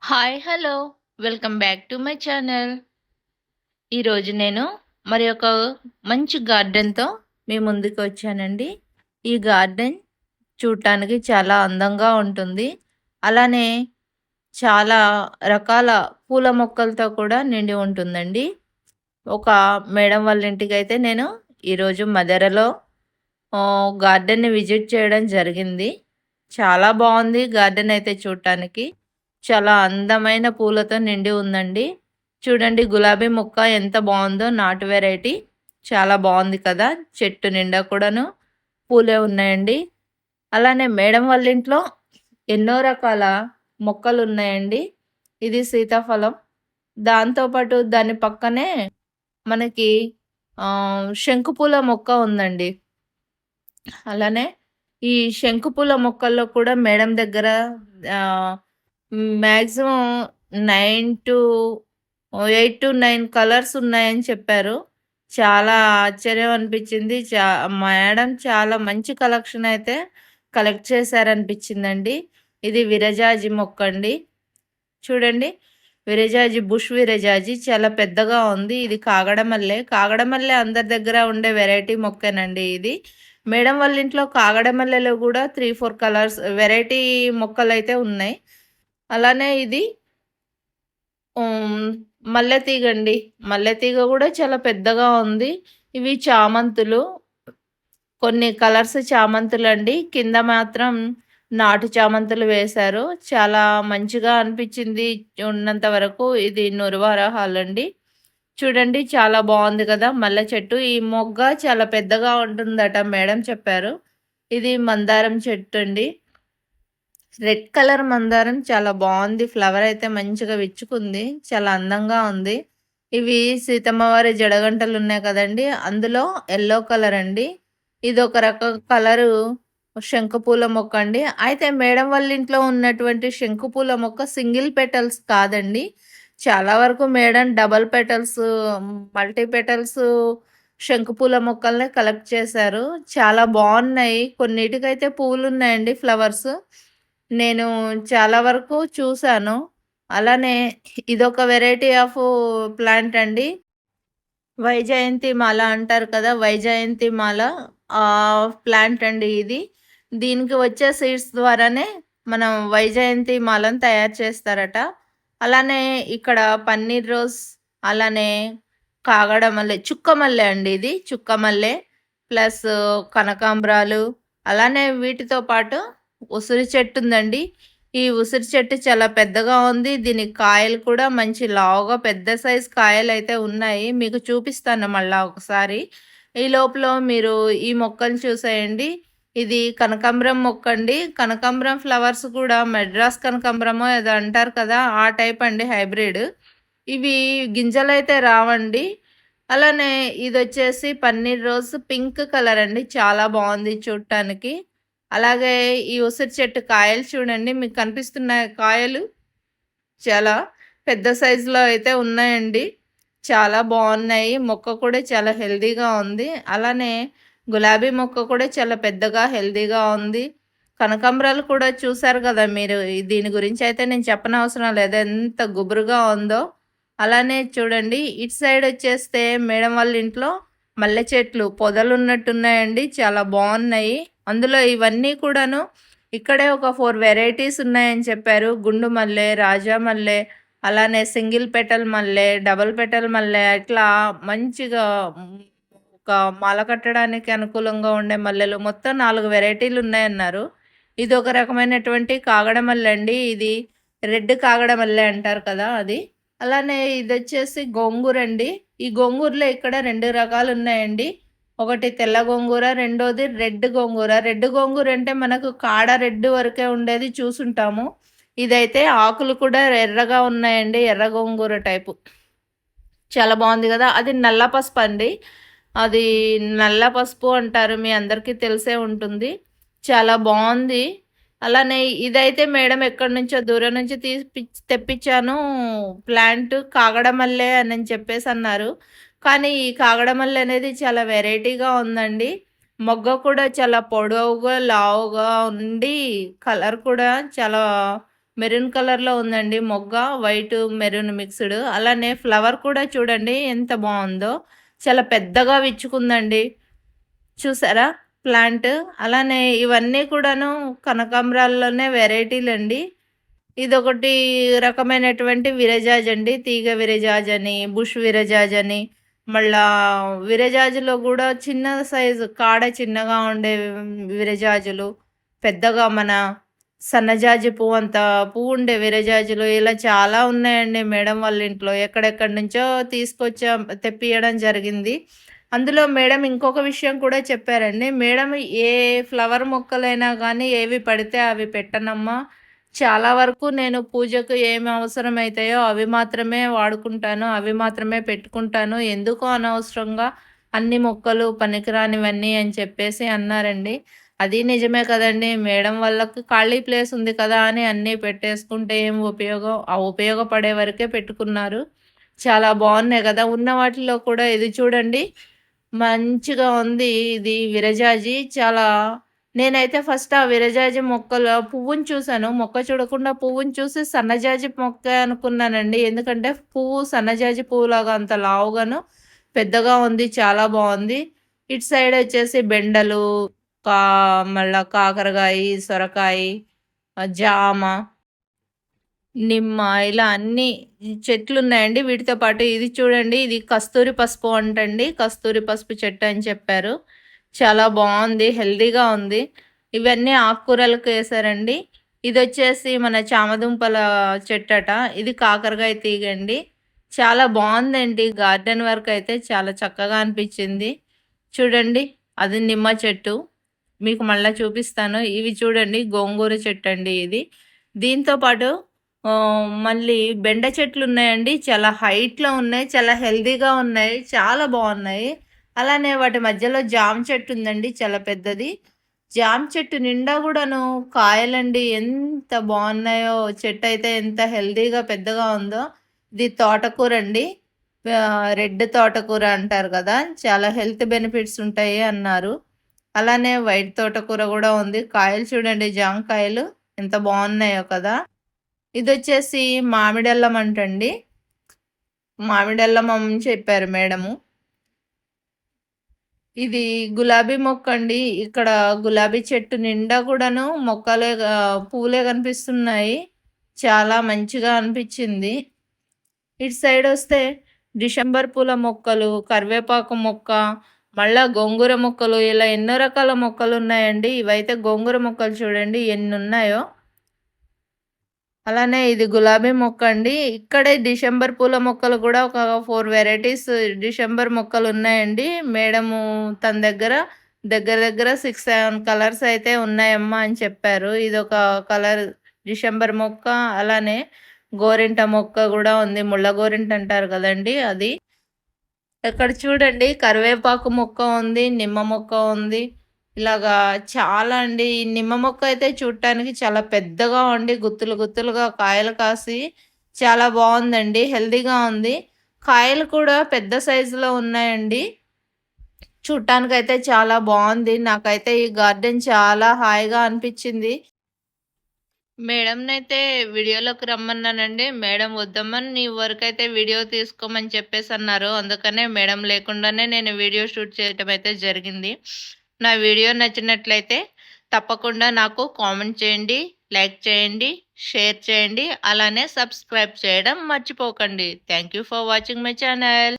Hi! Hello! Welcome back to my channel. ఈరోజు నేను మరి ఒక మంచి గార్డెన్‌తో మీ ముందుకు వచ్చానండి. ఈ గార్డెన్ చూడటానికి చాలా అందంగా ఉంటుంది. అలానే చాలా రకాల పూల మొక్కలతో కూడా నిండి ఉంటుందండి. ఒక మేడం వాళ్ళ ఇంటికైతే నేను ఈరోజు మదరలో గార్డెన్‌ని విజిట్ చేయడం జరిగింది. చాలా బావుంది గార్డెన్ అయితే చూడటానికి. చాలా అందమైన పూలతో నిండి ఉందండి. చూడండి గులాబీ మొక్క ఎంత బావుందో నాటు వెరైటీ. చాలా బావుంది కదా! చెట్టు నిండా కూడాను పూలే ఉన్నాయండి. అలానే మేడం వాళ్ళ ఇంట్లో ఎన్నో రకాల మొక్కలున్నాయండి. ఇది సీతాఫలం. దాంతో పాటు దాని పక్కనే మనకి శంకుపూల మొక్క ఉందండి. అలానే ఈ శంకుపూల మొక్కల్లో కూడా మేడం దగ్గర ఆహ్, మాక్సిమం 8-9 కలర్స్ ఉన్నాయని చెప్పారు. చాలా ఆశ్చర్యం అనిపించింది. మేడం చాలా మంచి కలెక్షన్ అయితే కలెక్ట్ చేశారనిపించిందండి. ఇది విరజాజి మొక్కండి. చూడండి. బుష్ విరజాజి చాలా పెద్దగా ఉంది. ఇది కాగడమల్లె. కాగడమల్లె అందరి దగ్గర ఉండే వెరైటీ మొక్కేనండి ఇది. మేడం వాళ్ళ ఇంట్లో కాగడమల్లెలో గూడా 3, 4 కలర్స్ వెరైటీ మొక్కలైతే ఉన్నాయి. అలానే ఇది హ్మ్. మల్లెతీగండి. మల్లెతీగ గూడా చాలా పెద్దగా ఉంది. ఇవి చామంతులు. కొన్ని కలర్స్ చామంతులండి. కింద మాత్రం నాటు చామంతులు వేశారు. చాలా మంచిగా అనిపించింది ఉన్నంత వరకు. ఇది నురవరహాలండి. చూడండి చాలా బావుంది కదా! మల్లె చెట్టు. ఈ మొగ్గ చాలా పెద్దగా ఉంటుందట మేడం చెప్పారు. ఇది మందారం చెట్టండి. రెడ్ కలర్ మందారం చాలా బావుంది. ఫ్లవర్ అయితే మంచిగా విచ్చుకుంది. చాలా అందంగా ఉంది. ఇవి సీతమ్మ వారి జడగంటలున్నాయి కదండీ! అందులో యెల్లో కలర్ అండి. ఇదొక రకం కలరు శంకుపూల మొక్కండి. అయితే మేడం వాళ్ళ ఇంట్లో ఉన్నటువంటి శంకుపూల మొక్క సింగిల్ పెటల్స్ కాదండి. చాలా వరకు madam double petals, multi petals శంకుపూల మొక్కల్ని కలెక్ట్ చేశారు. చాలా బావున్నాయి. కొన్నిటికైతే పువ్వులున్నాయండి ఫ్లవర్స్. నేను చాలా వరకు చూసాను. అలానే ఇదొక వెరైటీ ఆఫ్ ప్లాంట్ అండి. వైజయంతి మాల అంటారు కదా! వైజయంతి మాల ప్లాంట్ అండి ఇది. దీనికి వచ్చే సీడ్స్ ద్వారానే మనం వైజయంతి మాలను తయారు చేస్తారట. అలానే ఇక్కడ పన్నీర్ రోజ్, అలానే కాగడ మల్లె, చుక్క మల్లె అండి ఇది. చుక్క మల్లె ప్లస్ కనకాంబరాలు, అలానే వీటితో పాటు ఉసిరి చెట్టుందండి. ఈ ఉసిరి చెట్టు చాలా పెద్దగా ఉంది. దీనికి కాయలు కూడా మంచి లావుగా పెద్ద సైజ్ కాయలైతే ఉన్నాయి. మీకు చూపిస్తాను మళ్ళా ఒకసారి. ఈ లోపల మీరు ఈ మొక్కలు చూసేయండి. ఇది కనకాంబరం మొక్కండి. కనకాంబరం ఫ్లవర్స్ కూడా మెడ్రాస్ కనకాంబరమో ఏదో అంటారు కదా! ఆ టైప్ అండి హైబ్రిడ్. ఇవి గింజలైతే రావండి. అలానే ఇదొచ్చేసి పన్నీర్ రోజ్ పింక్ కలర్ అండి. చాలా బావుంది చూడటానికి. అలాగే ఈ ఉసిరి చెట్టు కాయలు చూడండి. మీకు కనిపిస్తున్నాయా కాయలు? చాలా పెద్ద సైజులో అయితే ఉన్నాయండి. చాలా బావున్నాయి. మొక్క కూడా చాలా హెల్తీగా ఉంది. అలానే గులాబీ మొక్క కూడా చాలా పెద్దగా హెల్తీగా ఉంది. కనకాంబరాలు కూడా చూసారు గదా మీరు. దీని గురించయితే నేను చెప్పనవసరం లేదు. ఎంత గుబురుగా ఉందో. అలానే చూడండి ఇటు సైడ్ వచ్చేస్తే మేడం వాళ్ళ ఇంట్లో మల్లె చెట్లు పొదలున్నట్టున్నాయండి. చాలా బావున్నాయి. అందులో ఇవన్నీ కూడాను ఇక్కడే ఒక 4 వెరైటీస్ ఉన్నాయని చెప్పారు. గుండు మల్లె, రాజా మల్లె, అలానే సింగిల్ పెటల్ మల్లె, డబుల్ పెటల్ మల్లె ఇట్లా మంచిగా ఒక మాల కట్టడానికి అనుకూలంగా ఉండే మల్లెలు మొత్తం 4 వెరైటీలున్నాయన్నారు. ఇదొక రకమైనటువంటి కాగడమల్లె అండి. ఇది రెడ్ కాగడమల్లె అంటారు కదా! అది. అలానే ఇదొచ్చేసి గోంగూరండి. ఈ గోంగూరలో ఇక్కడ 2 రకాలున్నాయండి. ఒకటి తెల్ల గోంగూర, రెండోది రెడ్ గోంగూర. రెడ్ గోంగూర అంటే మనకు కాడ రెడ్ వరకే ఉండేది చూసుంటాము. ఇదైతే ఆకులు కూడా ఎర్రగా ఉన్నాయండి. ఎర్ర గోంగూర టైపు. చాలా బావుంది గదా! అది నల్ల పసుపండి. అది నల్ల పసుపు అంటారు. మీ అందరికీ తెలిసే ఉంటుంది. చాలా బావుంది. అలానే ఇదైతే మేడం ఎక్కడి నుంచో దూరం నుంచి తెప్పించాను. ప్లాంట్ కాగడమల్లె అనని చెప్పేసన్నారు. కానీ ఈ కాగడమల్లె అనేది చాలా వెరైటీగా ఉందండి. మొగ్గ కూడా చాలా పొడవుగా, లావుగా ఉండి కలర్ కూడా చాలా మెరూన్ కలర్‌లో ఉందండి మొగ్గ. White, maroon mixed. అలానే ఫ్లవర్ కూడా చూడండి ఎంత బావుందో. చాలా పెద్దగా విచ్చుకుందండి. చూసారా ప్లాంట్? అలానే ఇవన్నీ కూడాను కనకాంబరాల్లోనే వెరైటీలండి. ఇదొకటి రకమైనటువంటి విరజాజండి. తీగ విరజాజని, బుష్ విరజాజని, మళ్ళా విరజాజులో గూడా చిన్న సైజు కాడ చిన్నగా ఉండే విరజాజులు, పెద్దగా మన సన్నజాజి పువ్వంత పువ్వుండే విరజాజులు ఇలా చాలా ఉన్నాయండి మేడం వాళ్ళ ఇంట్లో. ఎక్కడెక్కడి నుంచో తెప్పియడం జరిగింది. అందులో మేడం ఇంకొక విషయం కూడా చెప్పారండి. మేడం ఏ ఫ్లవర్ మొక్కలైనా గానీ ఏవి పడితే అవి పెట్టనమ్మా. చాలా వరకు నేను పూజకు ఏమి అవసరమైతాయో అవి మాత్రమే వాడుకుంటాను. అవి మాత్రమే పెట్టుకుంటాను. ఎందుకు అనవసరంగా అన్ని మొక్కలు పనికిరానివన్నీ అని చెప్పేసి అన్నారండి. అది నిజమే కదండీ! మేడం వాళ్ళకి ఖాళీ ప్లేస్ ఉంది కదా! అని అన్నీ పెట్టేసుకుంటే ఏం ఉపయోగం? ఆ ఉపయోగపడే వరకే పెట్టుకున్నారు. చాలా బావున్నాయి గదా! ఉన్న వాటిలో కూడా ఇది చూడండి. మంచిగా ఉంది. ఇది విరజాజి చాలా నేనైతే ఫస్ట్ ఆ విరజాజి పువ్వుని చూసాను. మొక్క చూడకుండా పువ్వుని చూసి సన్నజాజి మొక్కే అనుకున్నానండి. ఎందుకంటే పువ్వు సన్నజాజి పువ్వులాగా అంత లావుగాను, పెద్దగా ఉంది. చాలా బావుంది. ఇటు సైడ్ వచ్చేసి బెండలు, కా మళ్ళా కాకరకాయి, సొరకాయి, జామ, నిమ్మ ఇలా అన్నీ చెట్లున్నాయండి. వీటితో పాటు ఇది చూడండి. ఇది కస్తూరి పసుపు అంటండి. కస్తూరి పసుపు చెట్టు అని చెప్పారు. చాలా బావుంది. హెల్తీగా ఉంది. ఇవన్నీ ఆకుకూరలకు ఏసారండి. ఇదొచ్చేసి మన చామదుంపల చెట్టట. ఇది కాకరకాయ తీగండి. చాలా బావుందండి. గార్డెన్ వర్క్ అయితే చాలా చక్కగా అనిపిచ్చింది. చూడండి. అది నిమ్మ చెట్టు. మీకు మళ్ళా చూపిస్తాను. ఇవి చూడండి గోంగూర చెట్టండి ఇది. దీంతో పాటు మళ్ళీ బెండ చెట్లున్నాయండి. చాలా హైట్‌లో ఉన్నాయి. చాలా హెల్తీగా ఉన్నాయి. చాలా బావున్నాయి. అలానే వాటి మధ్యలో జామ చెట్టు ఉందండి. చాలా పెద్దది. జామ చెట్టు నిండా గూడాను కాయలండి. ఎంత బావున్నాయో! చెట్టయితే ఎంత హెల్తీగా పెద్దగా ఉందో. ఇది తోటకూరండి. రెడ్ తోటకూర అంటారు గదా! చాలా హెల్త్ బెనిఫిట్స్ ఉంటాయి అన్నారు. అలానే వైట్ తోటకూర గూడా ఉంది. కాయలు చూడండి జాంకాయలు ఎంత బావున్నాయో కదా! ఇదొచ్చేసి మామిడల్లం అంటండి. మామిడల్లం అని చెప్పారు మేడము. ఇది గులాబీ మొక్కండి. ఇక్కడ గులాబీ చెట్టు నిండా కూడాను పూలే కనిపిస్తున్నాయి. చాలా మంచిగా అనిపిచ్చింది. ఇటు సైడొస్తే డిసెంబర్ పూల మొక్కలు, కరివేపాకు మొక్క, మళ్ళా గోంగూర మొక్కలు ఇలా ఎన్నో రకాల మొక్కలున్నాయండి. ఇవైతే గోంగూర మొక్కలు చూడండి ఎన్నున్నాయో. అలానే ఇది గులాబీ మొక్క అండి. ఇక్కడే డిసెంబర్ పూల మొక్కలు గూడా ఒక 4 వెరైటీస్ డిసెంబర్ మొక్కలున్నాయండి. మేడము తన దగ్గర దగ్గర 6, 7 కలర్స్ అయితే ఉన్నాయమ్మా అని చెప్పారు. ఇదొక కలర్ డిసెంబర్ మొక్క. అలానే గోరింట మొక్క గూడా ఉంది. ముళ్ళ గోరింట అంటారు గదండీ అది. ఇక్కడ చూడండి కరివేపాకు మొక్క ఉంది. నిమ్మ మొక్క ఉంది. ఇలాగా చాలా అండి. ఈ నిమ్మ మొక్క అయితే చూడటానికి చాలా పెద్దగా ఉండి గుత్తులు గుత్తులుగా కాయలు కాసి చాలా బావుందండి. హెల్తీగా ఉంది. కాయలు కూడా పెద్ద సైజులో ఉన్నాయండి. చూడటానికైతే చాలా బావుంది. నాకైతే ఈ గార్డెన్ చాలా హాయిగా అనిపిచ్చింది. మేడంనైతే వీడియోలోకి రమ్మన్నానండి. మేడం వద్దమ్మా నీ వరకైతే వీడియో తీసుకోమని చెప్పేసన్నారు. అందుకనే మేడం లేకుండానే నేను వీడియో షూట్ చేయటం అయితే జరిగింది. నా వీడియో నచ్చినట్లయితే తప్పకుండా నాకు కామెంట్ చేయండి, లైక్ చేయండి, షేర్ చేయండి. అలానే సబ్స్క్రైబ్ చేయడం మర్చిపోకండి. Thank you for watching my channel.